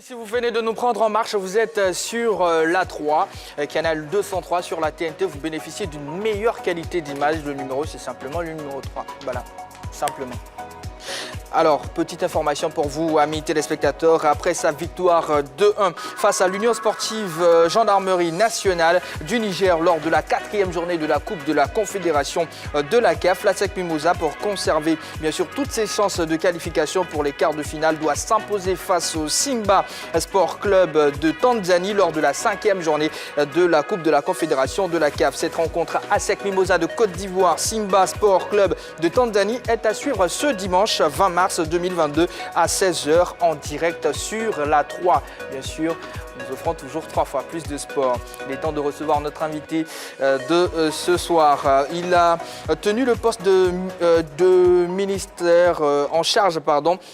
Si vous venez de nous prendre en marche, vous êtes sur l'A3, canal 203 sur la TNT. Vous bénéficiez d'une meilleure qualité d'image. Le numéro, c'est simplement le numéro 3. Voilà, simplement. Alors, petite information pour vous, amis téléspectateurs. Après sa victoire 2-1 face à l'Union sportive Gendarmerie nationale du Niger lors de la 4e journée de la Coupe de la Confédération de la CAF, l'ASEC Mimosa, pour conserver bien sûr toutes ses chances de qualification pour les quarts de finale, doit s'imposer face au Simba Sport Club de Tanzanie lors de la 5e journée de la Coupe de la Confédération de la CAF. Cette rencontre ASEC Mimosa de Côte d'Ivoire, Simba Sport Club de Tanzanie est à suivre ce dimanche 20 mars 2022 à 16h en direct sur la 3. Bien sûr, nous offrons toujours 3 fois plus de sport. Il est temps de recevoir notre invité de ce soir. Il a tenu le poste de ministère en charge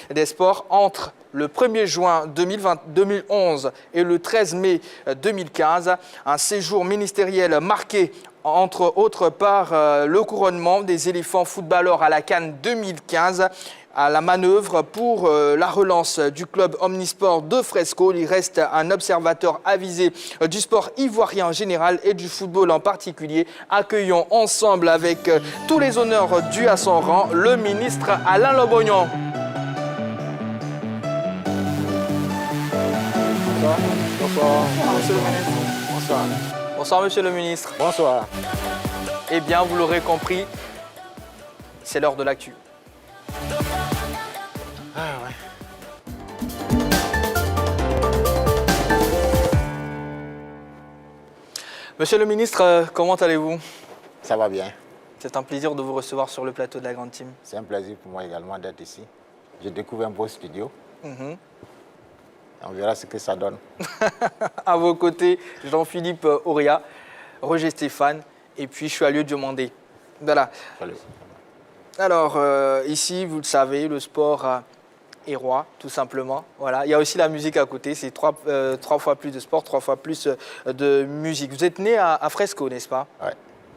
des sports entre le 1er juin 2011 et le 13 mai 2015. Un séjour ministériel marqué entre autres par le couronnement des éléphants footballeurs à la CAN 2015. À la manœuvre pour la relance du club omnisport de Fresco. Il reste un observateur avisé du sport ivoirien en général et du football en particulier. Accueillons ensemble avec tous les honneurs dus à son rang le ministre Alain Lobognon. Bonsoir. Bonsoir. Bonsoir, monsieur le ministre. Bonsoir. Bonsoir, monsieur le ministre. Bonsoir. Eh bien, vous l'aurez compris, c'est l'heure de l'actu. Ah ouais. Monsieur le ministre, comment allez-vous? Ça va bien. C'est un plaisir de vous recevoir sur le plateau de la Grande Team. C'est un plaisir pour moi également d'être ici. J'ai découvert un beau studio. On verra ce que ça donne. À vos côtés, Jean-Philippe Auria, Roger Stéphane et puis je suis à lieu Diomandé. Voilà. Salut. Alors, ici, vous le savez, le sport est roi, tout simplement. Voilà. Il y a aussi la musique à côté. C'est 3 fois plus de sport, 3 fois plus de musique. Vous êtes né à Fresco, n'est-ce pas? Oui.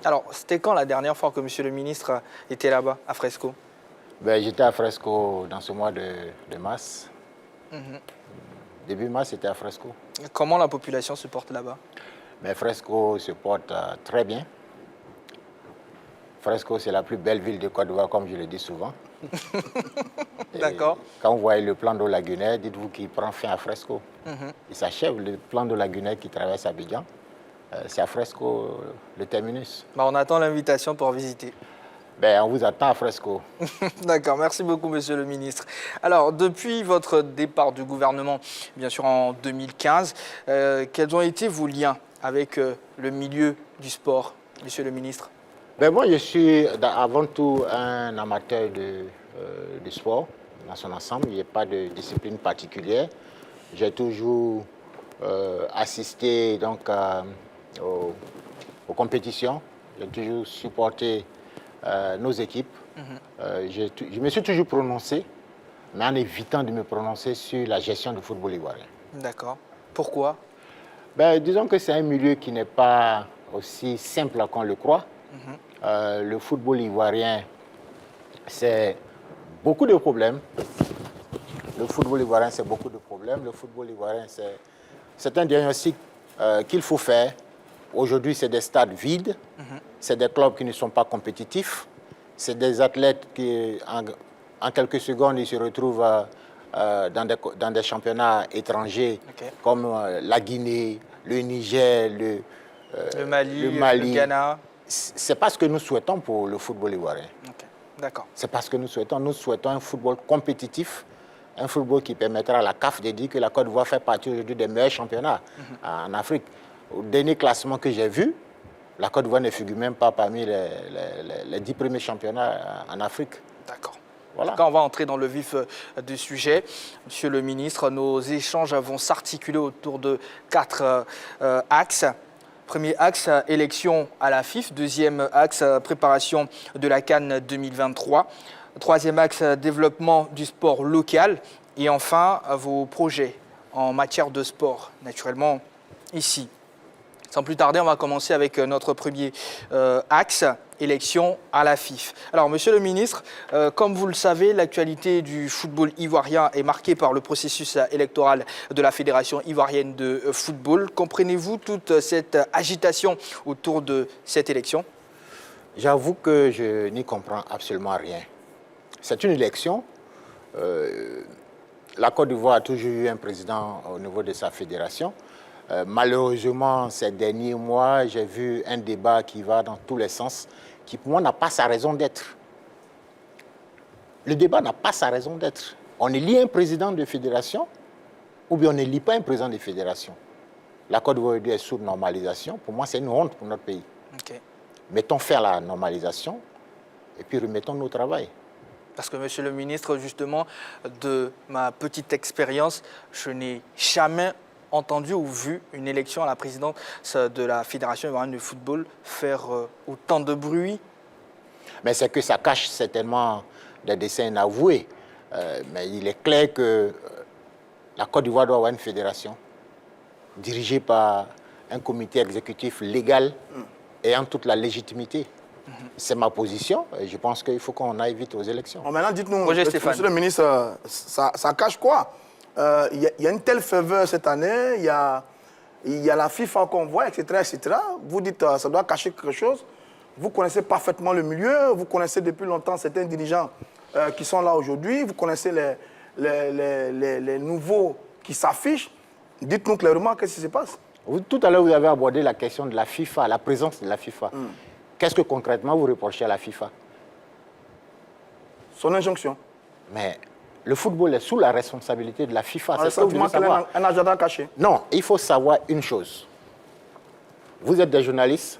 Alors, c'était quand la dernière fois que monsieur le ministre était là-bas, à Fresco? Ben, j'étais à Fresco dans ce mois de mars. Début mars, c'était à Fresco. Comment la population se porte là-bas? Mais Fresco se porte très bien. Fresco, c'est la plus belle ville de Côte d'Ivoire, comme je le dis souvent. D'accord. Quand vous voyez le plan d'eau lagunaire, dites-vous qu'il prend fin à Fresco. Il s'achève, le plan d'eau lagunaire qui traverse Abidjan. C'est à Fresco, le terminus. On attend l'invitation pour visiter. Ben, on vous attend à Fresco. D'accord, merci beaucoup, monsieur le ministre. Alors, depuis votre départ du gouvernement, bien sûr en 2015, quels ont été vos liens avec le milieu du sport, monsieur le ministre? Ben, moi, je suis avant tout un amateur de sport dans son ensemble. Il n'y a pas de discipline particulière. J'ai toujours assisté donc, aux compétitions. J'ai toujours supporté nos équipes. Je me suis toujours prononcé, mais en évitant de me prononcer sur la gestion du football ivoirien. D'accord. Pourquoi? Ben, disons que c'est un milieu qui n'est pas aussi simple qu'on le croit. Le football ivoirien, c'est beaucoup de problèmes. Le football ivoirien, c'est beaucoup de problèmes. Le football ivoirien, c'est un diagnostic qu'il faut faire. Aujourd'hui, c'est des stades vides. C'est des clubs qui ne sont pas compétitifs. C'est des athlètes qui, en quelques secondes, ils se retrouvent dans des championnats étrangers comme la Guinée, le Niger, le Mali, le Ghana. C'est pas ce que nous souhaitons pour le football ivoirien. D'accord. C'est pas ce que nous souhaitons. Nous souhaitons un football compétitif, un football qui permettra à la CAF de dire que la Côte d'Ivoire fait partie aujourd'hui des meilleurs championnats en Afrique. Au dernier classement que j'ai vu, la Côte d'Ivoire ne figure même pas parmi les 10 premiers championnats en Afrique. D'accord. Voilà. En tout cas, on va entrer dans le vif du sujet. Monsieur le ministre, nos échanges vont s'articuler autour de 4 axes. Premier axe, élection à la FIF. Deuxième axe, préparation de la CAN 2023. Troisième axe, développement du sport local. Et enfin, vos projets en matière de sport, naturellement, ici. Sans plus tarder, on va commencer avec notre premier axe, élection à la FIF. Alors, monsieur le ministre, comme vous le savez, l'actualité du football ivoirien est marquée par le processus électoral de la Fédération ivoirienne de football. Comprenez-vous toute cette agitation autour de cette élection? J'avoue que je n'y comprends absolument rien. C'est une élection. La Côte d'Ivoire a toujours eu un président au niveau de sa fédération. Malheureusement, ces derniers mois, j'ai vu un débat qui va dans tous les sens, qui pour moi n'a pas sa raison d'être. Le débat n'a pas sa raison d'être. On élit un président de fédération ou bien on n'élit pas un président de fédération. La Côte d'Ivoire est sous normalisation. Pour moi, c'est une honte pour notre pays. Okay. Mettons faire la normalisation et puis remettons-nous au travail. Parce que, monsieur le ministre, justement, de ma petite expérience, je n'ai jamais entendu ou vu une élection à la présidence de la Fédération ivoirienne de football faire autant de bruit. Mais c'est que ça cache certainement des desseins inavoués. Mais il est clair que la Côte d'Ivoire doit avoir une fédération dirigée par un comité exécutif légal ayant toute la légitimité. C'est ma position et je pense qu'il faut qu'on aille vite aux élections. Bon, maintenant, dites-nous, monsieur le ministre, ça cache quoi? Il y a une telle faveur cette année, il y a la FIFA qu'on voit, etc., etc. Vous dites que ça doit cacher quelque chose. Vous connaissez parfaitement le milieu, vous connaissez depuis longtemps certains dirigeants qui sont là aujourd'hui, vous connaissez les nouveaux qui s'affichent. Dites-nous clairement qu'est-ce qui se passe. Tout à l'heure, vous avez abordé la question de la FIFA, la présence de la FIFA. Qu'est-ce que concrètement vous reprochez à la FIFA? Son injonction. Mais le football est sous la responsabilité de la FIFA. C'est ça que vous devez savoir. Un agenda caché. Non, il faut savoir une chose. Vous êtes des journalistes,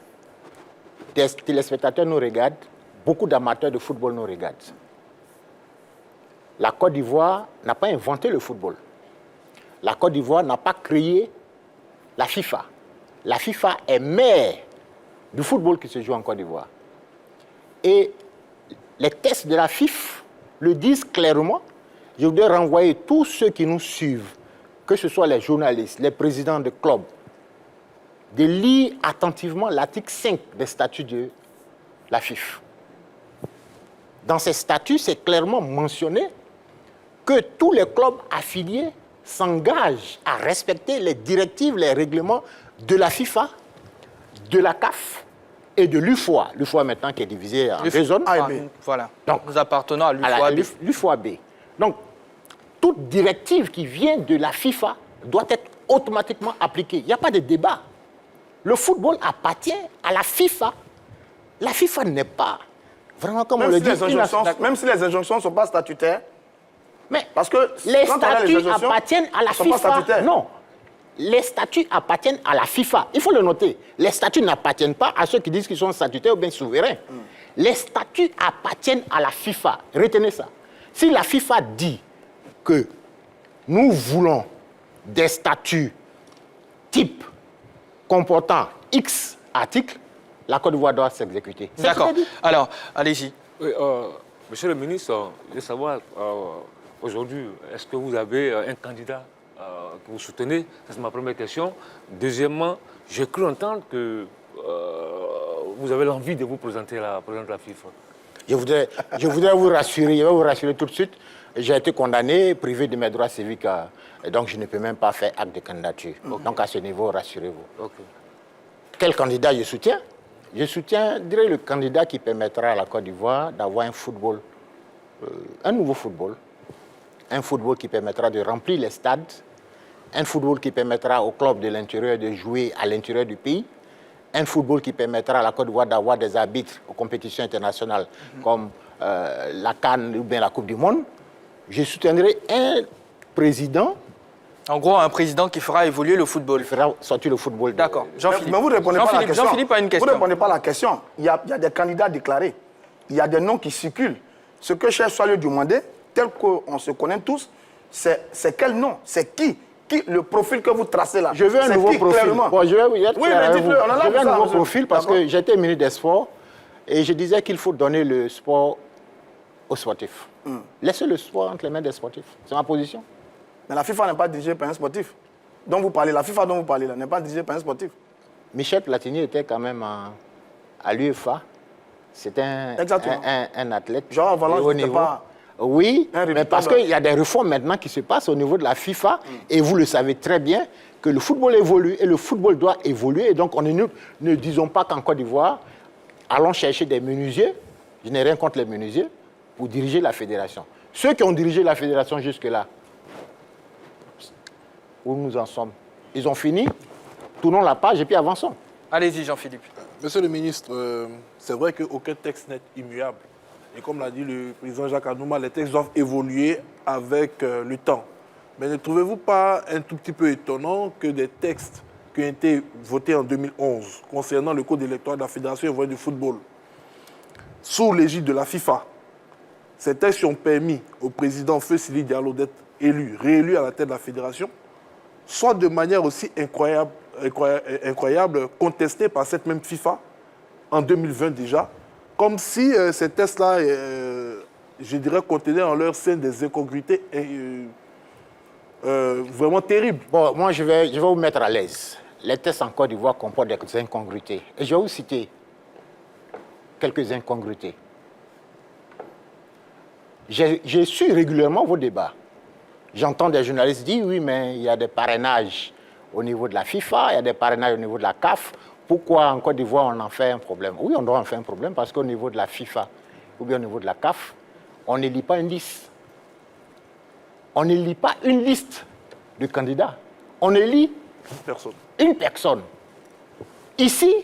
des téléspectateurs nous regardent, beaucoup d'amateurs de football nous regardent. La Côte d'Ivoire n'a pas inventé le football. La Côte d'Ivoire n'a pas créé la FIFA. La FIFA est mère du football qui se joue en Côte d'Ivoire. Et les tests de la FIFA le disent clairement. Je voudrais renvoyer tous ceux qui nous suivent, que ce soit les journalistes, les présidents de clubs, de lire attentivement l'article 5 des statuts de la FIFA. Dans ces statuts, c'est clairement mentionné que tous les clubs affiliés s'engagent à respecter les directives, les règlements de la FIFA, de la CAF et de l'UFOA. L'UFOA maintenant qui est divisé en deux zones. A et B. Voilà. Donc, nous appartenons à l'UFOA B. Donc, toute directive qui vient de la FIFA doit être automatiquement appliquée. Il n'y a pas de débat. Le football appartient à la FIFA. La FIFA n'est pas vraiment comme on le dit. Même si les injonctions ne sont pas statutaires. Mais parce que les statuts appartiennent à la FIFA. Non. Les statuts appartiennent à la FIFA. Il faut le noter. Les statuts n'appartiennent pas à ceux qui disent qu'ils sont statutaires ou bien souverains. Les statuts appartiennent à la FIFA. Retenez ça. Si la FIFA dit que nous voulons des statuts type comportant X articles, la Côte d'Ivoire doit s'exécuter. D'accord. Alors, allez-y. Oui, monsieur le ministre, je veux savoir, aujourd'hui, est-ce que vous avez un candidat que vous soutenez? C'est ma première question. Deuxièmement, j'ai cru entendre que vous avez l'envie de vous présenter à la présidente de la FIFA. Je voudrais vous rassurer, je vais vous rassurer tout de suite. J'ai été condamné, privé de mes droits civiques, et donc je ne peux même pas faire acte de candidature. Donc à ce niveau, rassurez-vous. Quel candidat je soutiens? Je soutiens, je dirais, le candidat qui permettra à la Côte d'Ivoire d'avoir un football, un nouveau football. Un football qui permettra de remplir les stades, un football qui permettra aux clubs de l'intérieur de jouer à l'intérieur du pays, un football qui permettra à la Côte d'Ivoire d'avoir des arbitres aux compétitions internationales comme la CAN ou bien la Coupe du Monde. Je soutiendrai un président. En gros, un président qui fera évoluer le football. Qui fera sortir le football. D'accord. Jean-Philippe. Mais vous ne répondez pas à la question. Jean-Philippe a une question. Vous ne répondez pas à la question. Il y a des candidats déclarés. Il y a des noms qui circulent. Ce que cher soit le demander, tel qu'on se connaît tous, c'est quel nom? C'est qui le profil que vous tracez là? Je veux un nouveau profil. Bon, je veux un nouveau profil parce que j'étais ministre des Sports et je disais qu'il faut donner le sport aux sportifs. Laissez le sport entre les mains des sportifs. C'est ma position. Mais la FIFA n'est pas dirigée par un sportif. Dont vous parlez, la FIFA dont vous parlez là n'est pas dirigée par un sportif. Michel Platini était quand même à l'UEFA. C'est un athlète. Genre, voilà, de haut c'était niveau. pas Oui, un mais parce réputant, qu'il y a des réformes maintenant qui se passent au niveau de la FIFA et vous le savez très bien que le football évolue et le football doit évoluer. Et donc, ne disons pas qu'en Côte d'Ivoire, allons chercher des menuisiers, je n'ai rien contre les menuisiers, pour diriger la fédération. Ceux qui ont dirigé la fédération jusque-là, où nous en sommes, ils ont fini, tournons la page et puis avançons. Allez-y, Jean-Philippe. Monsieur le ministre, c'est vrai qu'aucun texte n'est immuable. Et comme l'a dit le président Jacques Anouma, les textes doivent évoluer avec le temps. Mais ne trouvez-vous pas un tout petit peu étonnant que des textes qui ont été votés en 2011 concernant le code électoral de la Fédération ivoirienne du football, sous l'égide de la FIFA, ces textes ont permis au président Feu Sili Diallo d'être réélu à la tête de la fédération, soit de manière aussi incroyable contestés par cette même FIFA en 2020 déjà, comme si ces tests-là, je dirais, contenaient en leur sein des incongruités vraiment terribles. Bon, moi, je vais vous mettre à l'aise. Les tests en Côte d'Ivoire comportent des incongruités. Et je vais vous citer quelques incongruités. J'ai su régulièrement vos débats. J'entends des journalistes dire, oui, mais il y a des parrainages au niveau de la FIFA, il y a des parrainages au niveau de la CAF. Pourquoi en Côte d'Ivoire on en fait un problème? Oui, on doit en faire un problème parce qu'au niveau de la FIFA ou bien au niveau de la CAF, on n'élit pas une liste. On n'élit pas une liste de candidats. On élit une personne. Ici,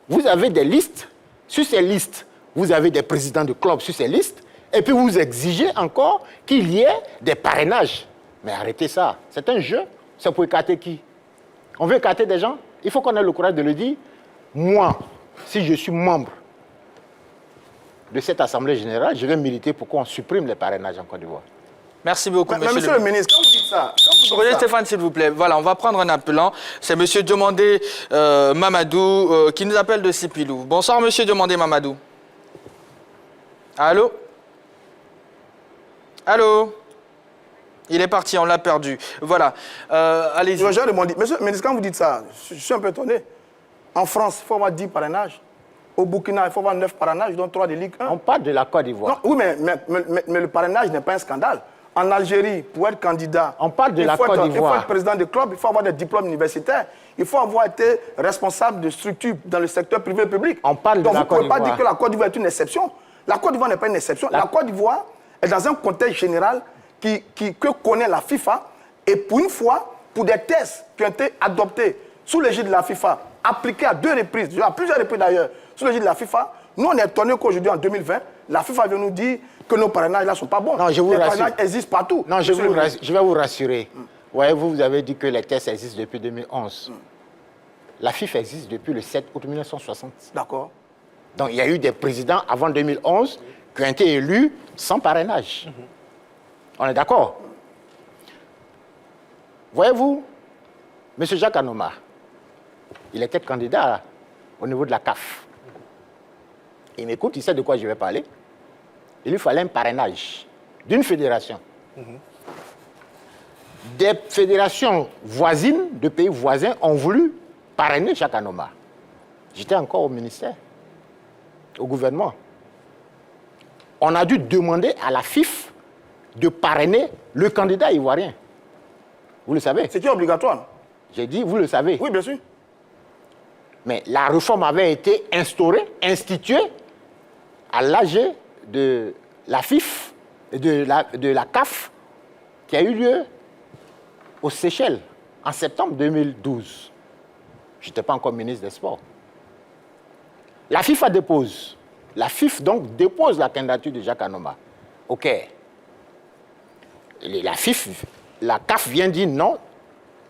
vous avez des listes. Sur ces listes, vous avez des présidents de clubs sur ces listes. Et puis vous exigez encore qu'il y ait des parrainages. Mais arrêtez ça. C'est un jeu. C'est pour écarter qui? On veut écarter des gens? Il faut qu'on ait le courage de le dire. Moi, si je suis membre de cette Assemblée générale, je vais militer pour qu'on supprime les parrainages en Côte d'Ivoire. Merci beaucoup, monsieur le ministre. Quand vous dites ça, Roger Stéphane, s'il vous plaît. Voilà, on va prendre un appelant. C'est monsieur Diomandé Mamadou qui nous appelle de Sipilou. Bonsoir, monsieur Diomandé Mamadou. Allô? Allô? Il est parti, on l'a perdu. Voilà. Allez-y. Monsieur le ministre, quand vous dites ça, je suis un peu étonné. En France, il faut avoir 10 parrainages. Au Burkina, il faut avoir 9 parrainages, dont 3 de Ligue 1. On parle de la Côte d'Ivoire. Oui, mais le parrainage n'est pas un scandale. En Algérie, pour être candidat, on parle de la Côte d'Ivoire. Il faut être président de club, il faut avoir des diplômes universitaires, il faut avoir été responsable de structures dans le secteur privé et public. On parle de la Côte d'Ivoire. Donc vous ne pouvez pas dire que la Côte d'Ivoire est une exception. La Côte d'Ivoire n'est pas une exception. La Côte d'Ivoire est dans un contexte général que connaît la FIFA. Et pour une fois, pour des tests qui ont été adoptés sous l'égide de la FIFA, appliqués à 2 reprises, à plusieurs reprises d'ailleurs, sous l'égide de la FIFA, nous on est étonnés qu'aujourd'hui, en 2020, la FIFA vient nous dire que nos parrainages là ne sont pas bons. Non, je vous les rassure. parrainages existent partout. Non, je vais vous rassurer. Voyez-vous, vous avez dit que les tests existent depuis 2011. La FIFA existe depuis le 7 août 1960. D'accord. Donc il y a eu des présidents avant 2011 qui ont été élus sans parrainage. On est d'accord? Voyez-vous, M. Jacques Anouma, il était candidat au niveau de la CAF. Il m'écoute, il sait de quoi je vais parler. Il lui fallait un parrainage d'une fédération. Des fédérations voisines, de pays voisins, ont voulu parrainer Jacques Anouma. J'étais encore au ministère, au gouvernement. On a dû demander à la FIF de parrainer le candidat ivoirien. Vous le savez? C'était obligatoire. J'ai dit, vous le savez. Oui, bien sûr. Mais la réforme avait été instaurée, instituée à l'âge de la FIF, de la CAF, qui a eu lieu aux Seychelles en septembre 2012. Je n'étais pas encore ministre des Sports. La FIFA dépose. La FIF donc dépose la candidature de Jacques Anouma. OK. Et la CAF vient dire non,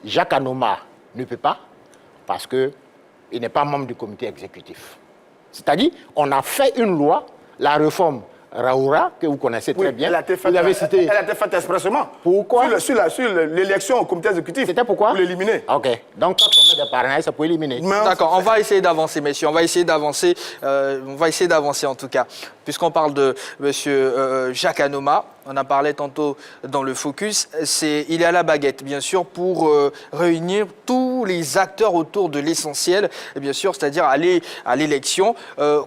Jacques Anouma ne peut pas parce qu'il n'est pas membre du comité exécutif. C'est-à-dire, on a fait une loi, la réforme Raoura, que vous connaissez très bien. Elle a été faite, vous avez cité. Elle a été faite expressément. Pourquoi? Sur l'élection au comité exécutif. C'était pourquoi? Pour l'éliminer. OK. Donc, quand on met des parrainages, c'est pour éliminer. D'accord, on va essayer d'avancer, messieurs. On va essayer d'avancer. On va essayer d'avancer en tout cas. puisqu'on parle de M. Jacques Anoma, on en parlait tantôt dans le focus, il est à la baguette, bien sûr, pour réunir tous les acteurs autour de l'essentiel, bien sûr, c'est-à-dire aller à l'élection.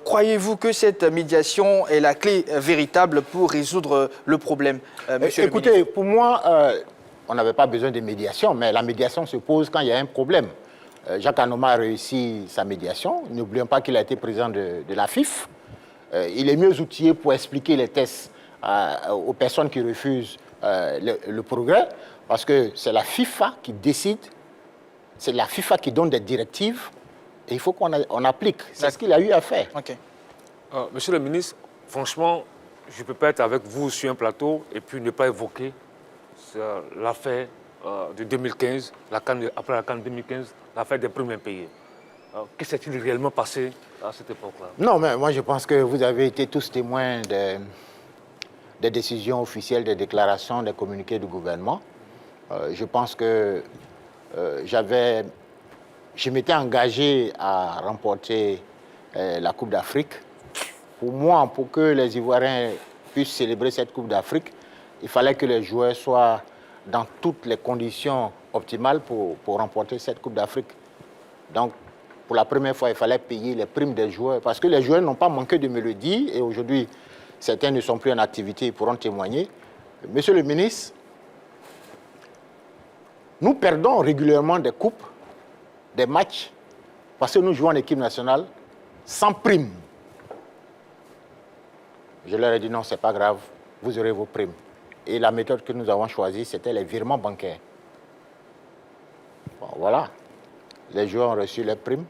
Croyez-vous que cette médiation est la clé véritable pour résoudre le problème, monsieur le Écoutez, ministre? pour moi, on n'avait pas besoin de médiation, mais la médiation se pose quand il y a un problème. Jacques Anoma a réussi sa médiation. N'oublions pas qu'il a été président de la FIF. Il est mieux outillé pour expliquer les tests aux personnes qui refusent le progrès, parce que c'est la FIFA qui décide, c'est la FIFA qui donne des directives, et il faut qu'on applique. C'est ce qu'il a eu à faire. Ok. Monsieur le ministre, franchement, je ne peux pas être avec vous sur un plateau et puis ne pas évoquer l'affaire de 2015, après la CAN 2015, l'affaire des primes impayées. Que s'est-il réellement passé à cette époque-là? Non, mais moi je pense que vous avez été tous témoins des décisions officielles, des déclarations, des communiqués du gouvernement. Je pense que je m'étais engagé à remporter la Coupe d'Afrique. Pour moi, pour que les Ivoiriens puissent célébrer cette Coupe d'Afrique, il fallait que les joueurs soient dans toutes les conditions optimales pour remporter cette Coupe d'Afrique. Donc, pour la première fois, il fallait payer les primes des joueurs, parce que les joueurs n'ont pas manqué de me le dire, et aujourd'hui, certains ne sont plus en activité, ils pourront témoigner. Monsieur le ministre, nous perdons régulièrement des coupes, des matchs, parce que nous jouons en équipe nationale sans prime. Je leur ai dit non, ce n'est pas grave, vous aurez vos primes. Et la méthode que nous avons choisie, c'était les virements bancaires. Bon, voilà. Les joueurs ont reçu leurs primes.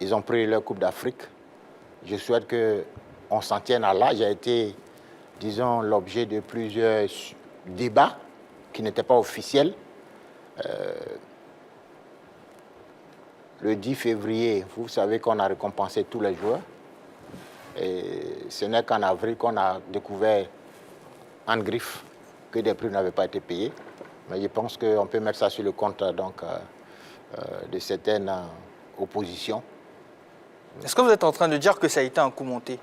Ils ont pris leur Coupe d'Afrique. Je souhaite qu'on s'en tienne à là. J'ai été, disons, l'objet de plusieurs débats qui n'étaient pas officiels. Le 10 février, vous savez qu'on a récompensé tous les joueurs. Et ce n'est qu'en avril qu'on a découvert en griffe que des primes n'avaient pas été payées. Mais je pense qu'on peut mettre ça sur le compte de certaines oppositions. Est-ce que vous êtes en train de dire que ça a été un coup monté?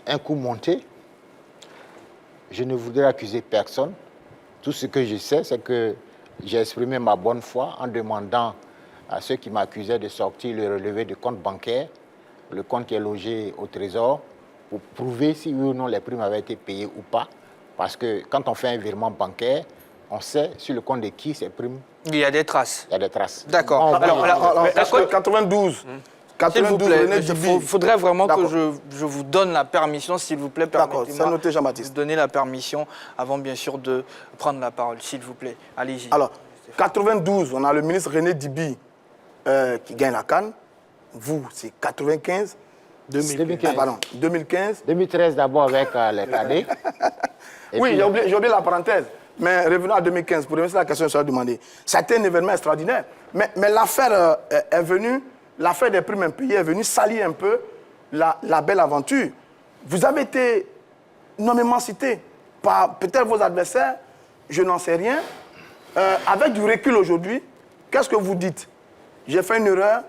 Un coup monté, je ne voudrais accuser personne. Tout ce que je sais, c'est que j'ai exprimé ma bonne foi en demandant à ceux qui m'accusaient de sortir le relevé du compte bancaire, le compte qui est logé au Trésor, pour prouver si oui ou non les primes avaient été payées ou pas. Parce que quand on fait un virement bancaire, on sait sur le compte de qui ces primes. Il y a des traces. Il y a des traces. D'accord. Alors, est-ce que 92, S'il vous plaît, René il Dibi. faudrait vraiment que je vous donne la permission, s'il vous plaît. D'accord, c'est noté, de Jean-Baptiste. donner la permission avant, bien sûr, de prendre la parole, s'il vous plaît. Allez-y. Alors, 92, on a le ministre René Dibi qui gagne la CAN. Vous, c'est 95. 2015. Pardon, 2015. 2013 d'abord avec les cadets. Oui, j'ai oublié la parenthèse. Mais revenons à 2015, pour revenir sur la question que je vous ai demandé. C'était un événement extraordinaire. Mais l'affaire est venue, l'affaire des primes impayées est venue salir un peu la belle aventure. Vous avez été nommément cité par peut-être vos adversaires, je n'en sais rien. Avec du recul aujourd'hui, qu'est-ce que vous dites? J'ai fait une erreur,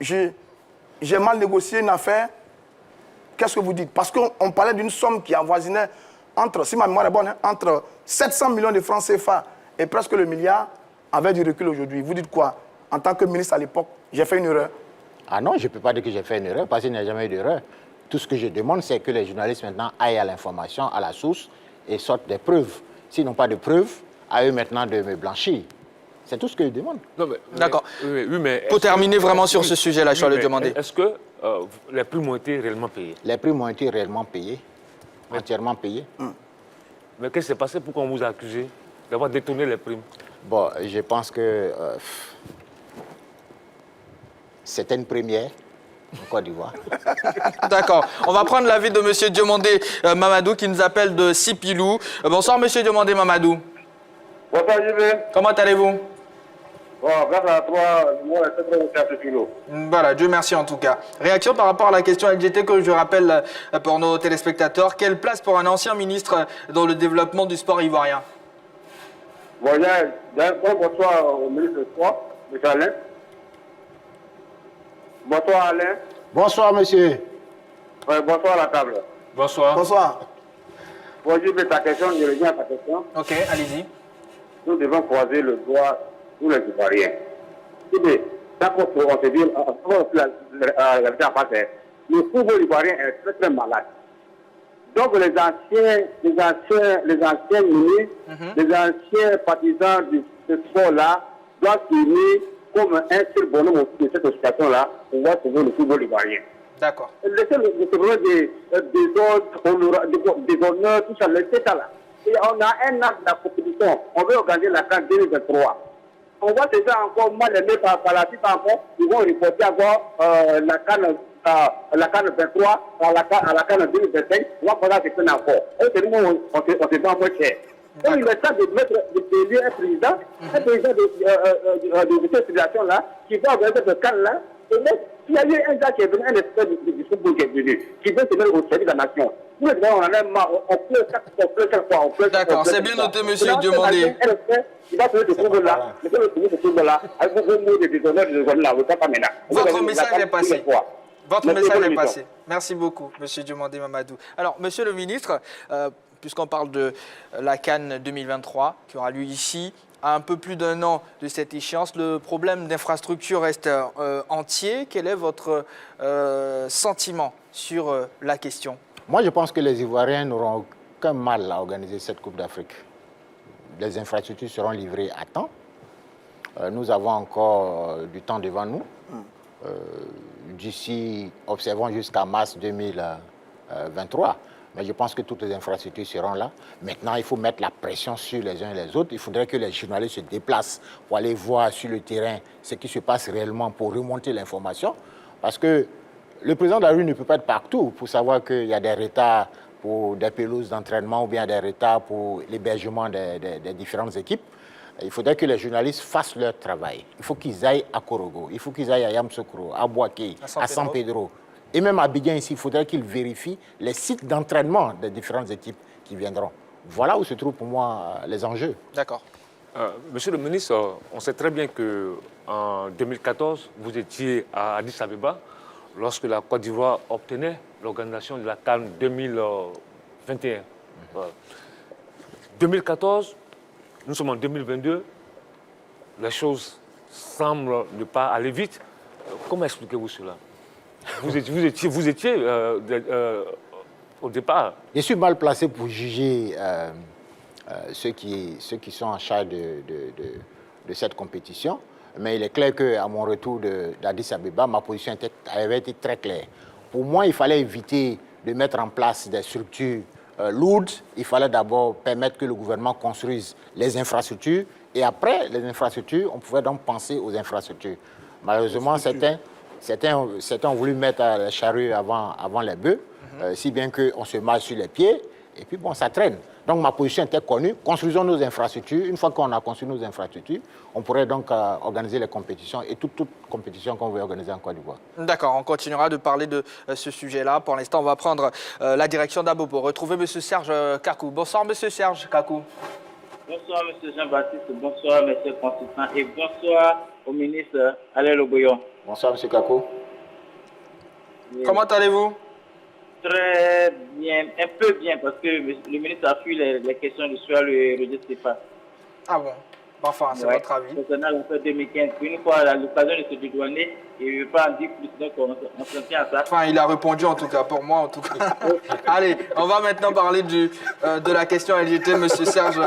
j'ai mal négocié une affaire. Qu'est-ce que vous dites? Parce qu'on parlait d'une somme qui avoisinait entre, si ma mémoire est bonne, entre 700 millions de francs CFA et presque le milliard, avec du recul aujourd'hui. Vous dites quoi? En tant que ministre à l'époque, j'ai fait une erreur? Ah non, je ne peux pas dire que j'ai fait une erreur, parce qu'il n'y a jamais eu d'erreur. Tout ce que je demande, c'est que les journalistes maintenant aillent à l'information, à la source, et sortent des preuves. S'ils n'ont pas de preuves, à eux maintenant de me blanchir. C'est tout ce que je demande. D'accord. Oui, mais Pour terminer vraiment sur ce sujet-là, je dois le demander. Est-ce que les primes ont été réellement payées? Les primes ont été réellement payées, entièrement payées. Mais qu'est-ce qui s'est passé? Pourquoi on vous a accusé d'avoir détourné les primes? Bon, je pense que c'était une première en Côte d'Ivoire. D'accord. On va prendre l'avis de M. Diomandé Mamadou qui nous appelle de Sipilou. Bonsoir, M. Diomandé Mamadou. Bonsoir, Jimé. Comment allez-vous? Bon, grâce à toi, moi, c'est très bien à Sipilou. Voilà, Dieu merci en tout cas. Réaction par rapport à la question LGT que je rappelle pour nos téléspectateurs. Quelle place pour un ancien ministre dans le développement du sport ivoirien? Bon, il y a un bonsoir au ministre du Sport, M. Alain. Bonsoir Alain. Bonsoir, monsieur. Ouais, bonsoir à la table. Bonsoir. Bonsoir. Bonjour, ta question, je reviens à ta question. Ok, allez-y. Nous devons croiser le doigt tous les Ivoiriens. D'accord, on se dit, la vérité en face, le football ivoirien est très très malade. Donc les anciens ministres, les anciens partisans de ce sport-là doivent s'unir comme un seul bonhomme de cette situation-là pour pouvoir sauver le football ivoirien. D'accord. Laissez le problème des honneurs, tout ça, laissez ça là. Et on a un acte de la compétition, on veut organiser la CAN 2023. On voit ces gens encore mal aimés par la suite encore, ils vont reporter encore la CAN 23 à la CAN 2025, on va prendre cette peine encore. Et c'est nous, on se bat moins cher. Donc il est temps de élire un président de cette situation-là, qui va organiser cette CAN-là. Et même, s'il y a eu un gars qui est venu, un expert du football qui est venu, qui veut se mettre au service de la nation. Nous, on en a marre, on pleure chaque fois. D'accord, c'est bien noté, monsieur Diomandé. Il va trouver ce football-là, il va trouver ce football-là, avec beaucoup de déshonneurs, là, on ne pas maintenant. Votre message est passé. Votre message est passé. Merci beaucoup, monsieur Diomandé Mamadou. Alors, monsieur le ministre, puisqu'on parle de la CAN 2023 qui aura lieu ici, à un peu plus d'un an de cette échéance, le problème d'infrastructure reste entier. Quel est votre sentiment sur la question? Moi, je pense que les Ivoiriens n'auront aucun mal à organiser cette Coupe d'Afrique. Les infrastructures seront livrées à temps. Nous avons encore du temps devant nous. D'ici, observons jusqu'à mars 2023. Mais je pense que toutes les infrastructures seront là. Maintenant, il faut mettre la pression sur les uns et les autres. Il faudrait que les journalistes se déplacent pour aller voir sur le terrain ce qui se passe réellement pour remonter l'information. Parce que le président de la République ne peut pas être partout pour savoir qu'il y a des retards pour des pelouses d'entraînement ou bien des retards pour l'hébergement des différentes équipes. Il faudrait que les journalistes fassent leur travail. Il faut qu'ils aillent à Korogo, il faut qu'ils aillent à Yamoussoukro, à Bouaké, à San Pedro. Et même à Abidjan ici, il faudrait qu'ils vérifient les sites d'entraînement des différentes équipes qui viendront. Voilà où se trouvent pour moi les enjeux. D'accord. Monsieur le ministre, on sait très bien qu'en 2014, vous étiez à Addis Abeba lorsque la Côte d'Ivoire obtenait l'organisation de la CAN 2021. 2014, nous sommes en 2022, les choses semblent ne pas aller vite. Comment expliquez-vous cela? Vous étiez au départ. Je suis mal placé pour juger ceux qui sont en charge de cette compétition. Mais il est clair qu'à mon retour d'Addis Abeba, ma position avait été très claire. Pour moi, il fallait éviter de mettre en place des structures lourdes. Il fallait d'abord permettre que le gouvernement construise les infrastructures. Et après les infrastructures, on pouvait donc penser aux infrastructures. Malheureusement, certains ont voulu mettre la charrue avant les bœufs, si bien qu'on se marche sur les pieds, et puis bon, ça traîne. Donc ma position était connue, construisons nos infrastructures. Une fois qu'on a construit nos infrastructures, on pourrait donc organiser les compétitions et toute compétition qu'on veut organiser en Côte d'Ivoire. D'accord, on continuera de parler de ce sujet-là. Pour l'instant, on va prendre la direction d'Abobo. Retrouver M. Serge Kakou. Bonsoir, M. Serge Kakou. Bonsoir, M. Jean-Baptiste. Bonsoir, M. Consultant. Et bonsoir au ministre Alain Loboyon. Bonsoir, M. Kakou. Comment allez-vous? Très bien, un peu bien, parce que le ministre a fui les questions du soir, le Roger Stéphane. Ah bon? Enfin, c'est votre avis. Concernant l'affaire 2015, une fois à l'occasion de se dédouaner, il ne veut pas en dire plus, donc on se tient à ça. Enfin, il a répondu en tout cas, pour moi en tout cas. Allez, on va maintenant parler de la question LGT, M. Serge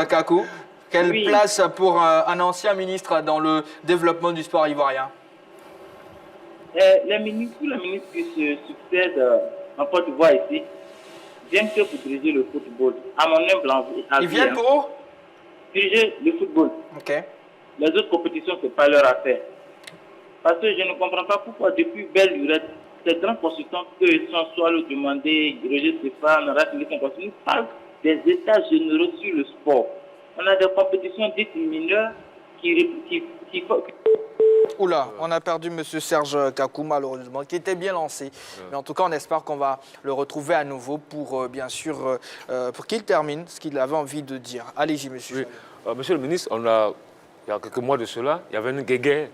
Kakou. Quelle place pour un ancien ministre dans le développement du sport ivoirien? Les ministres qui se succèdent en Côte d'Ivoire ici viennent que pour diriger le football. À mon humble avis. Ils viennent pour diriger le football. Ok. Les autres compétitions, ce n'est pas leur affaire. Parce que je ne comprends pas pourquoi depuis belle lurette, ces grands consultants, eux, sont soit le demander, Roger Stéphane, Rachid, nous parlent des états généraux sur le sport. On a des compétitions dites mineures qui Oula, on a perdu M. Serge Kakou, malheureusement, qui était bien lancé. Mais en tout cas, on espère qu'on va le retrouver à nouveau pour, bien sûr, pour qu'il termine ce qu'il avait envie de dire. Allez-y, monsieur. Oui. Monsieur le ministre, il y a quelques mois de cela, il y avait une guéguerre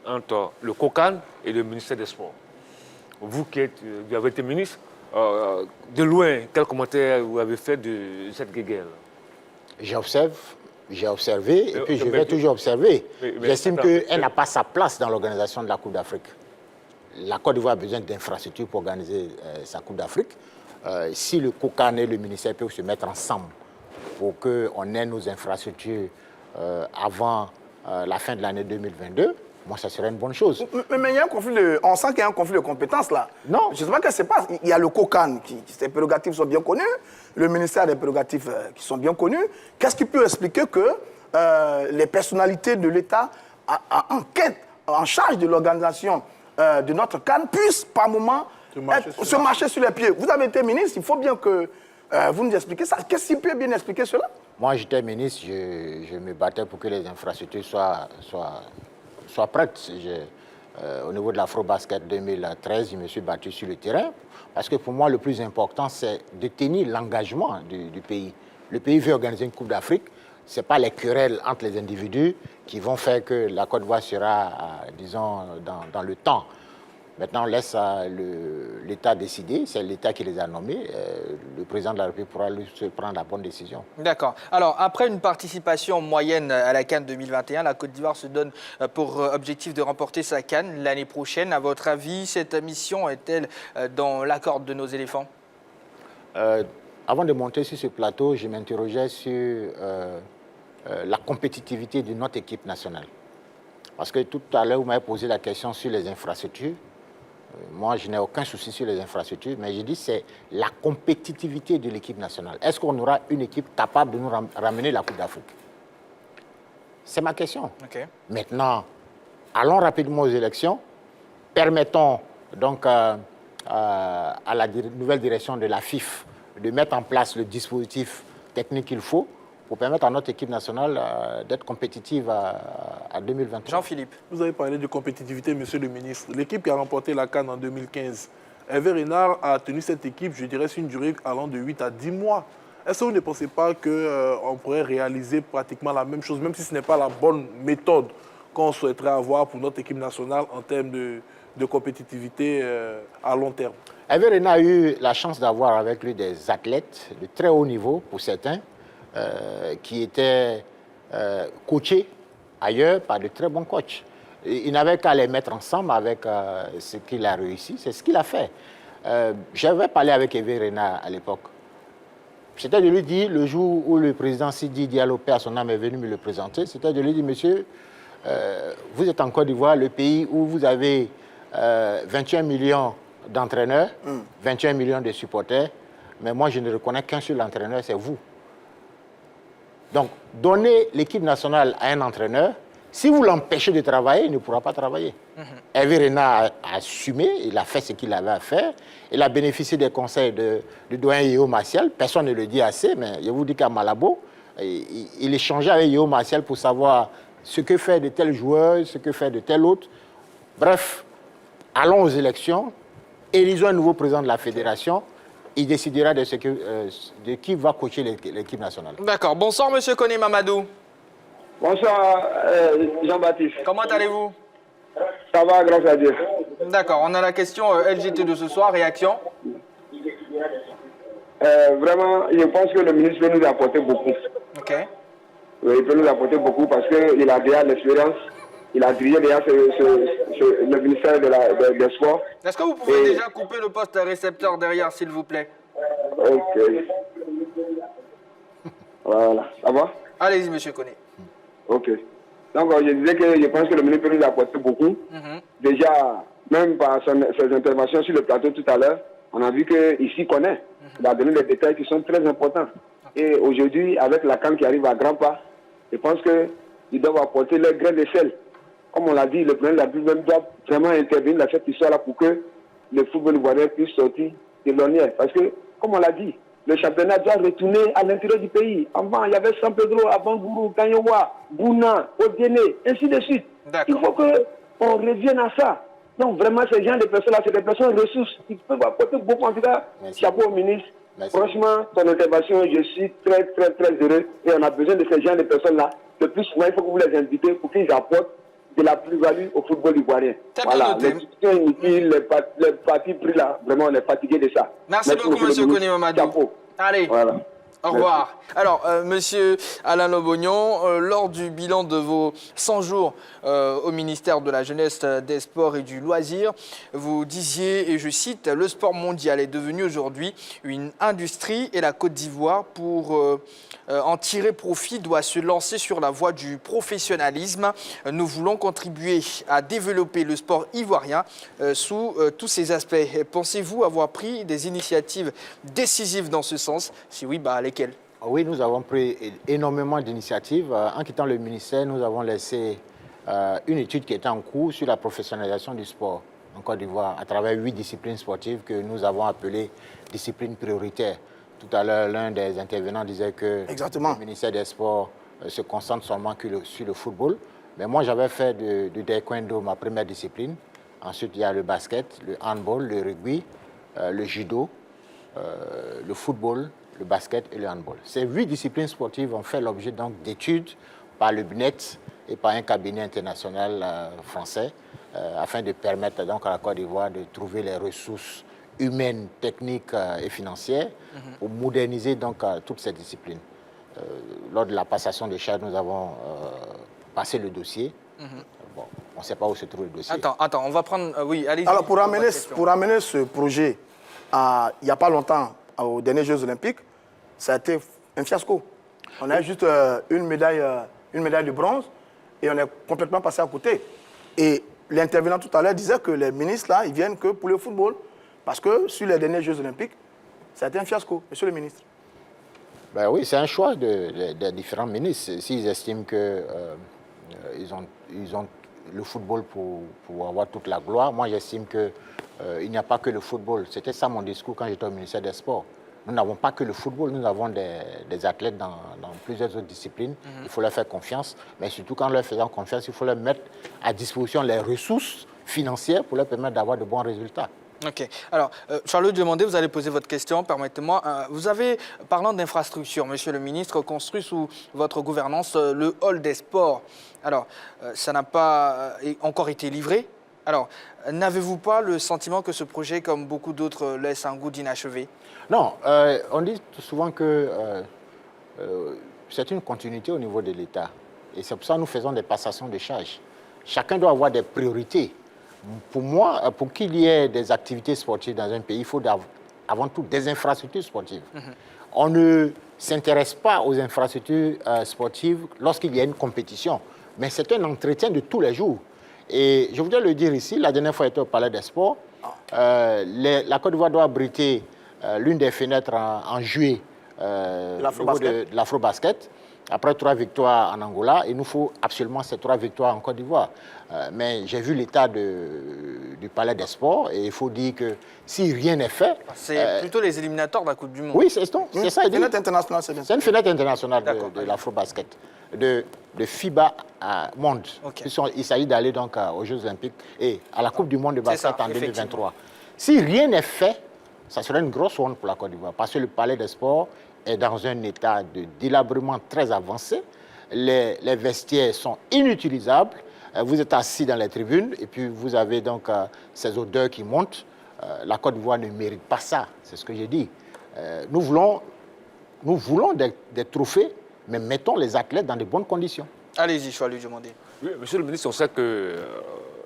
entre le COCAN et le ministère des Sports. Vous qui avez été ministre, de loin, quel commentaire vous avez fait de cette guéguerre? J'observe, j'ai observé et puis je vais toujours observer. J'estime qu'elle n'a pas sa place dans l'organisation de la Coupe d'Afrique. La Côte d'Ivoire a besoin d'infrastructures pour organiser sa Coupe d'Afrique. Si le COCAN et le ministère peuvent se mettre ensemble pour qu'on ait nos infrastructures avant la fin de l'année 2022, moi, ça serait une bonne chose. Mais il y a un conflit on sent qu'il y a un conflit de compétences là. Non. Je ne sais pas ce qui se passe. Il y a le COCAN, ses prérogatives sont bien connues. Le ministère des prérogatives qui sont bien connues. Qu'est-ce qui peut expliquer que les personnalités de l'État en charge de l'organisation de notre CAN puissent par moment se marcher sur les pieds? Vous avez été ministre, il faut bien que vous nous expliquiez ça. Qu'est-ce qui peut bien expliquer cela? Moi, j'étais ministre, je me battais pour que les infrastructures soient prêtes. Au niveau de l'Afro-Basket 2013, je me suis battu sur le terrain parce que pour moi, le plus important, c'est de tenir l'engagement du pays. Le pays veut organiser une Coupe d'Afrique. Ce n'est pas les querelles entre les individus qui vont faire que la Côte d'Ivoire sera, disons, dans le temps. Maintenant, on laisse l'État décider. C'est l'État qui les a nommés. Le président de la République pourra lui prendre la bonne décision. D'accord. Alors, après une participation moyenne à la CAN 2021, la Côte d'Ivoire se donne pour objectif de remporter sa CAN l'année prochaine. À votre avis, cette mission est-elle dans l'accord de nos éléphants? Avant de monter sur ce plateau, je m'interrogeais sur la compétitivité de notre équipe nationale. Parce que tout à l'heure, vous m'avez posé la question sur les infrastructures. Moi, je n'ai aucun souci sur les infrastructures, mais je dis c'est la compétitivité de l'équipe nationale. Est-ce qu'on aura une équipe capable de nous ramener la Coupe d'Afrique? C'est ma question. Okay. Maintenant, allons rapidement aux élections. Permettons donc à la nouvelle direction de la FIF de mettre en place le dispositif technique qu'il faut pour permettre à notre équipe nationale d'être compétitive à 2023. Jean-Philippe. Vous avez parlé de compétitivité, monsieur le ministre. L'équipe qui a remporté la CAN en 2015, Hervé Renard a tenu cette équipe, je dirais, sur une durée allant de 8 à 10 mois. Est-ce que vous ne pensez pas qu'on pourrait réaliser pratiquement la même chose, même si ce n'est pas la bonne méthode qu'on souhaiterait avoir pour notre équipe nationale en termes de compétitivité à long terme? Hervé Renard a eu la chance d'avoir avec lui des athlètes de très haut niveau, pour certains, qui étaient coachés ailleurs par de très bons coachs. Il n'avait qu'à les mettre ensemble avec ce qu'il a réussi. C'est ce qu'il a fait. J'avais parlé avec Hervé Renard à l'époque. C'était de lui dire, le jour où le président Sidi Diallo, à son âme, est venu me le présenter, c'était de lui dire, monsieur, vous êtes en Côte d'Ivoire, le pays où vous avez 21 millions d'entraîneurs, 21 millions de supporters, mais moi, je ne reconnais qu'un seul entraîneur, c'est vous. Donc, donner l'équipe nationale à un entraîneur, si vous l'empêchez de travailler, il ne pourra pas travailler. Hervé Renard a assumé, il a fait ce qu'il avait à faire. Il a bénéficié des conseils du doyen Yeo Martial. Personne ne le dit assez, mais je vous dis qu'à Malabo, il échangeait avec Yeo Martial pour savoir ce que fait de tel joueur, ce que fait de tel autre. Bref, allons aux élections, élisons un nouveau président de la fédération. Il décidera de qui va coacher l'équipe nationale. D'accord. Bonsoir, monsieur Koné Mamadou. Bonsoir, Jean-Baptiste. Comment allez-vous? Ça va, grâce à Dieu. D'accord. On a la question LGT de ce soir. Réaction? Vraiment, je pense que le ministre peut nous apporter beaucoup. OK. Oui, il peut nous apporter beaucoup parce qu'il a déjà l'expérience. Il a dirigé déjà le ministère des Sports. Est-ce que vous pouvez déjà couper le poste récepteur derrière, s'il vous plaît? Ok. Voilà. Ça va? Allez-y, monsieur Koné. Ok. Donc, je disais que je pense que le ministre peut nous apporter beaucoup. Déjà, même par ses interventions sur le plateau tout à l'heure, on a vu qu'il s'y connaît. Il a donné des détails qui sont très importants. Et aujourd'hui, avec la CAN qui arrive à grands pas, je pense qu'ils doivent apporter leur grain de sel. Comme on l'a dit, le président de la République doit vraiment intervenir dans cette histoire-là pour que le football ivoirien puisse sortir de l'ornière. Parce que, comme on l'a dit, le championnat doit retourner à l'intérieur du pays. Avant, il y avait San Pedro, Abangourou, Kanyowa, Bouna, Odiene, ainsi de suite. Il faut qu'on revienne à ça. Donc vraiment, ces gens de personnes-là, c'est des personnes ressources. Ils peuvent apporter beaucoup. En tout cas, chapeau au ministre. Merci. Franchement, ton intervention, je suis très, très, très heureux. Et on a besoin de ces gens de personnes-là. Le plus souvent, il faut que vous les invitez pour qu'ils apportent de la plus-value au football ivoirien. Très bien Voilà, noté. les discussions ici, les partis pris là, vraiment, on est fatigué de ça. Merci beaucoup, monsieur Kone Mamadou. Chapeau. Allez. Voilà. Au revoir. Alors, monsieur Alain Lobognon, lors du bilan de vos 100 jours au ministère de la Jeunesse, des Sports et du Loisir, vous disiez, et je cite, « Le sport mondial est devenu aujourd'hui une industrie et la Côte d'Ivoire, pour en tirer profit, doit se lancer sur la voie du professionnalisme. Nous voulons contribuer à développer le sport ivoirien sous tous ses aspects. Pensez-vous avoir pris des initiatives décisives dans ce sens? Si oui, lesquelles? Oui, nous avons pris énormément d'initiatives. En quittant le ministère, nous avons laissé une étude qui était en cours sur la professionnalisation du sport en Côte d'Ivoire à travers 8 disciplines sportives que nous avons appelées disciplines prioritaires. Tout à l'heure, l'un des intervenants disait que le ministère des Sports se concentre seulement sur le football. Mais moi, j'avais fait du taekwondo ma première discipline. Ensuite, il y a le basket, le handball, le rugby, le judo, le football, le basket et le handball. Ces 8 disciplines sportives ont fait l'objet d'études par le BNET et par un cabinet international français afin de permettre donc à la Côte d'Ivoire de trouver les ressources humaines, techniques et financières pour moderniser donc toutes ces disciplines. Lors de la passation de charges, nous avons passé le dossier. Bon, on ne sait pas où se trouve le dossier. Attends, on va prendre... oui, allez-y. Alors, pour amener ce projet il n'y a pas longtemps aux derniers Jeux Olympiques, ça a été un fiasco. On a juste une médaille de bronze et on est complètement passé à côté. Et l'intervenant tout à l'heure disait que les ministres, là, ils viennent que pour le football. Parce que sur les derniers Jeux Olympiques, ça a été un fiasco, monsieur le ministre. Ben oui, c'est un choix des différents ministres. S'ils estiment que ils ont le football pour avoir toute la gloire, moi j'estime qu'il n'y a pas que le football. C'était ça mon discours quand j'étais au ministère des Sports. Nous n'avons pas que le football, nous avons des athlètes dans plusieurs autres disciplines. Il faut leur faire confiance, mais surtout quand leur faisant confiance, il faut leur mettre à disposition les ressources financières pour leur permettre d'avoir de bons résultats. Ok. Alors, Charles Demandé, vous allez poser votre question, permettez-moi. Vous avez, parlant d'infrastructures, monsieur le ministre, construit sous votre gouvernance le hall des sports. Alors, ça n'a pas encore été livré. Alors, n'avez-vous pas le sentiment que ce projet, comme beaucoup d'autres, laisse un goût d'inachevé? Non, on dit souvent que c'est une continuité au niveau de l'État. Et c'est pour ça que nous faisons des passations de charges. Chacun doit avoir des priorités. Pour moi, pour qu'il y ait des activités sportives dans un pays, il faut avant tout des infrastructures sportives. On ne s'intéresse pas aux infrastructures sportives lorsqu'il y a une compétition, mais c'est un entretien de tous les jours. Et je voudrais le dire ici, la dernière fois j'étais au Palais des Sports, la Côte d'Ivoire doit abriter l'une des fenêtres en juillet de l'Afro-Basket. Après 3 victoires en Angola, il nous faut absolument ces 3 victoires en Côte d'Ivoire. Mais j'ai vu l'état du Palais des Sports et il faut dire que si rien n'est fait... C'est plutôt les éliminatoires de la Coupe du Monde. Oui, c'est ça. Une fenêtre internationale, c'est bien. C'est une fenêtre internationale de l'Afro-Basket, de FIBA Monde. Okay. Il s'agit d'aller donc aux Jeux Olympiques et à la Coupe du Monde de basket en 2023. Si rien n'est fait, ça serait une grosse honte pour la Côte d'Ivoire parce que le Palais des Sports est dans un état de délabrement très avancé. Les vestiaires sont inutilisables. Vous êtes assis dans les tribunes et puis vous avez donc ces odeurs qui montent. La Côte d'Ivoire ne mérite pas ça, c'est ce que j'ai dit. Nous voulons des trophées, mais mettons les athlètes dans de bonnes conditions. Allez-y, je vais lui demander. Oui, monsieur le ministre, on sait que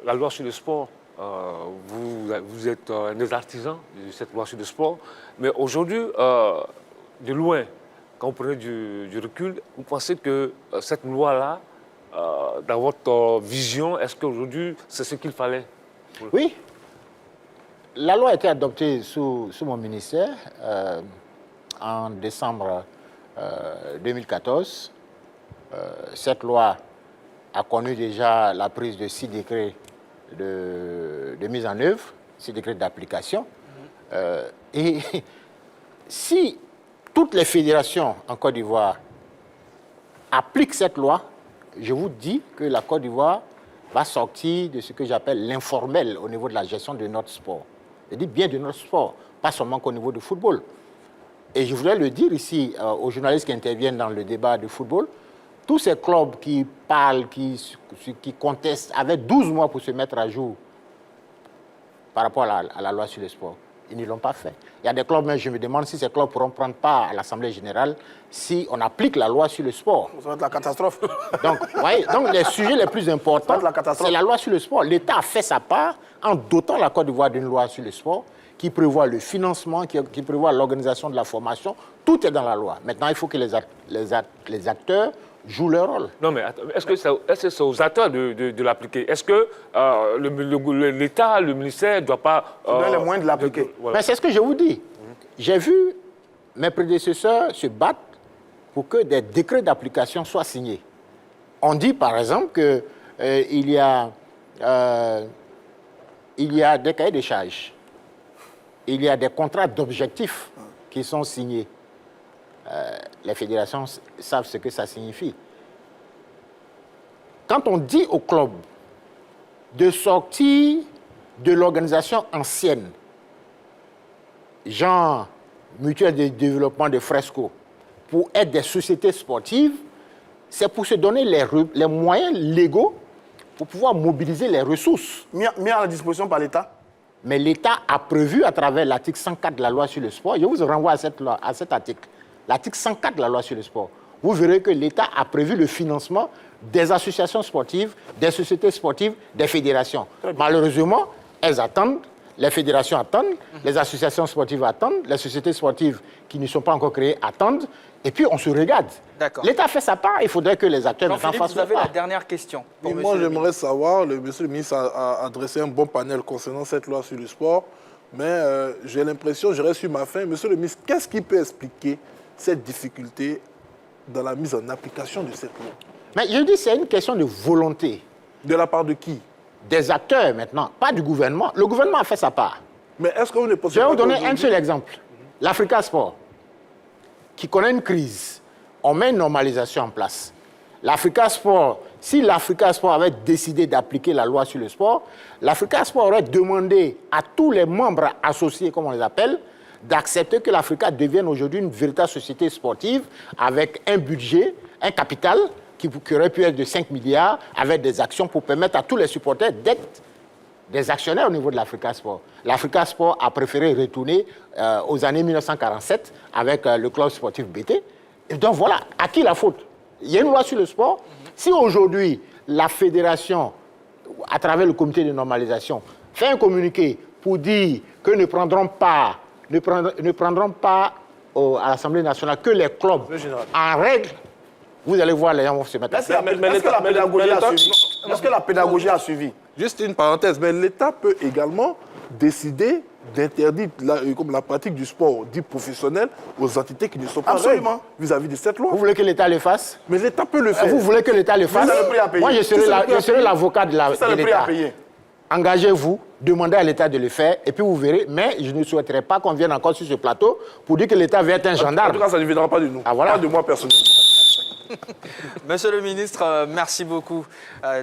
la loi sur le sport, vous êtes des artisans de cette loi sur le sport, mais aujourd'hui, de loin, quand vous prenez du recul, vous pensez que cette loi-là, dans votre vision, est-ce qu'aujourd'hui, c'est ce qu'il fallait? Oui. La loi a été adoptée sous mon ministère en décembre 2014. Cette loi a connu déjà la prise de 6 décrets de mise en œuvre, 6 décrets d'application. Et si toutes les fédérations en Côte d'Ivoire appliquent cette loi, je vous dis que la Côte d'Ivoire va sortir de ce que j'appelle l'informel au niveau de la gestion de notre sport. Je dis bien de notre sport, pas seulement qu'au niveau du football. Et je voudrais le dire ici aux journalistes qui interviennent dans le débat du football, tous ces clubs qui parlent, qui contestent, avaient 12 mois pour se mettre à jour par rapport à la loi sur le sport. Ils ne l'ont pas fait. Il y a des clubs, mais je me demande si ces clubs pourront prendre part à l'Assemblée générale si on applique la loi sur le sport. Ça va être la catastrophe. Donc, donc les sujets les plus importants, c'est la loi sur le sport. L'État a fait sa part en dotant la Côte d'Ivoire d'une loi sur le sport qui prévoit le financement, qui prévoit l'organisation de la formation. Tout est dans la loi. Maintenant, il faut que les acteurs jouent leur rôle. Non, mais est-ce que c'est aux acteurs de l'appliquer? Est-ce que l'État, le ministère ne doit pas... donne les moyens de l'appliquer. Mais c'est ce que je vous dis. J'ai vu mes prédécesseurs se battre pour que des décrets d'application soient signés. On dit, par exemple, qu'il y a des cahiers de charges. Il y a des contrats d'objectifs qui sont signés. Les fédérations savent ce que ça signifie. Quand on dit au club de sortir de l'organisation ancienne, genre mutuelle de développement de Fresco, pour être des sociétés sportives, c'est pour se donner les moyens légaux pour pouvoir mobiliser les ressources. Mis à la disposition par l'État. Mais l'État a prévu à travers l'article 104 de la loi sur le sport, je vous renvoie à cet article, l'article 104 de la loi sur le sport, vous verrez que l'État a prévu le financement des associations sportives, des sociétés sportives, des fédérations. Malheureusement, elles attendent, les fédérations attendent, les associations sportives attendent, les sociétés sportives qui ne sont pas encore créées attendent, et puis on se regarde. L'État fait sa part, il faudrait que les acteurs fassent leur part. Vous avez la dernière question. Et moi, j'aimerais savoir, monsieur le ministre a adressé un bon panel concernant cette loi sur le sport, mais j'ai l'impression, je reste sur ma faim. Monsieur le ministre, qu'est-ce qui peut expliquer cette difficulté dans la mise en application de cette loi? Mais je dis c'est une question de volonté. De la part de qui? Des acteurs maintenant, pas du gouvernement. Le gouvernement a fait sa part. Mais est-ce que vous ne pensez Je vais pas vous donner un seul exemple. L'Africa Sport, qui connaît une crise, on met une normalisation en place. L'Africa Sport, si l'Africa Sport avait décidé d'appliquer la loi sur le sport, l'Africa Sport aurait demandé à tous les membres associés, comme on les appelle, d'accepter que l'Africa devienne aujourd'hui une véritable société sportive avec un budget, un capital qui aurait pu être de 5 milliards, avec des actions pour permettre à tous les supporters d'être des actionnaires au niveau de l'Africa Sport. L'Africa Sport a préféré retourner aux années 1947 avec le club sportif BT. Et donc voilà, à qui la faute? Il y a une loi sur le sport. Si aujourd'hui, la fédération, à travers le comité de normalisation, fait un communiqué pour dire que ne prendront pas à l'Assemblée nationale que les clubs en règle, vous allez voir les gens vont se mettre à ça. Est-ce que la pédagogie a suivi? Juste une parenthèse, mais l'État peut également décider d'interdire la pratique du sport dit professionnel aux entités qui ne sont pas absolument vis-à-vis de cette loi. Vous voulez que l'État le fasse? Mais l'État peut le faire. Vous voulez que l'État le fasse? Moi, je serai l'avocat de l'État. Engagez-vous, demandez à l'État de le faire, et puis vous verrez. Mais je ne souhaiterais pas qu'on vienne encore sur ce plateau pour dire que l'État va être un gendarme. En tout cas, ça ne viendra pas de nous. Ah, voilà. Pas de moi personnellement. Monsieur le ministre, merci beaucoup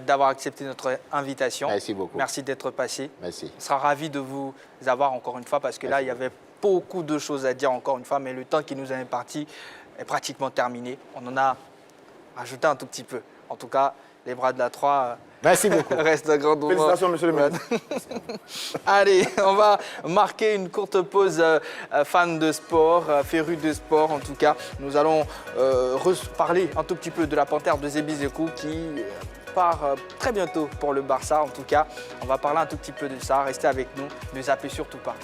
d'avoir accepté notre invitation. Merci beaucoup. Merci d'être passé. Merci. On sera ravi de vous avoir encore une fois parce que là, il y avait beaucoup de choses à dire encore une fois, mais le temps qui nous est imparti est pratiquement terminé. On en a rajouté un tout petit peu. En tout cas, les bras de la 3 merci beaucoup. restent un grand moment. Félicitations, monsieur le ministre. Allez, on va marquer une courte pause fan de sport, féru de sport en tout cas. Nous allons parler un tout petit peu de la panthère de Zébi Zekou qui part très bientôt pour le Barça. En tout cas, on va parler un tout petit peu de ça. Restez avec nous, ne zappez surtout pas.